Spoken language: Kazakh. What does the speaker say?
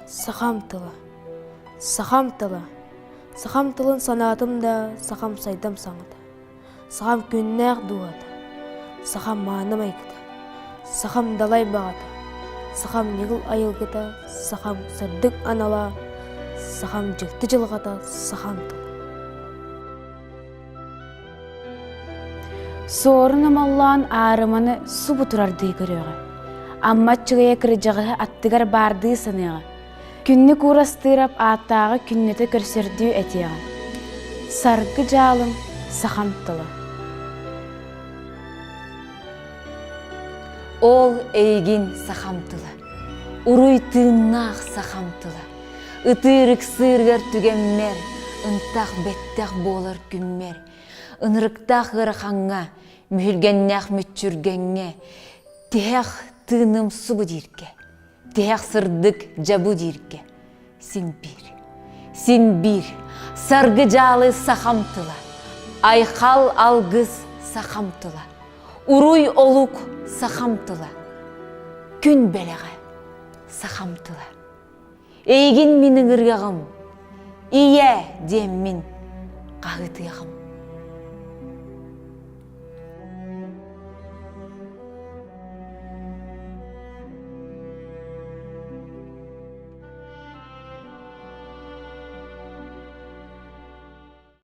Сахам тылы, сахам тылы. Сахам тылын санатым да, сахам сайдам саңыда. Сахам күннәк дуғада. Сахам маным айкыда. Сахам далай бағада. Сахам негіл айылгыда. Сахам сырдык анала. Сахам жықты жылғада. Сахам тылы. Соорун амаллаан аарыманы су бутурарды көрөөгө. Аммаччыгая кыржагы аттыгар барды саныга. Күнні курастырап аттагы күннете көрсөрдүү этига. Саргы жалым сахам тылы. Ол эйгин сахам тылы. Уруй тыыннаах сахам тылы. Ытырык сыргар түгеммер, ынтах беттах болар күммер. Ынырыктах ырахаңга, мүхүлгеннах мүчүргенге. Тех тыыным субу дирке. Тех сырдык жабу дирке. Син бир, саргы жалы сахам тыла. Айхал алгыз сахам тыла. Уруй олук сахам тыла. Күн белеге сахам тыла. Эйгин минин ыргагым, ие дем мин кагытыгым.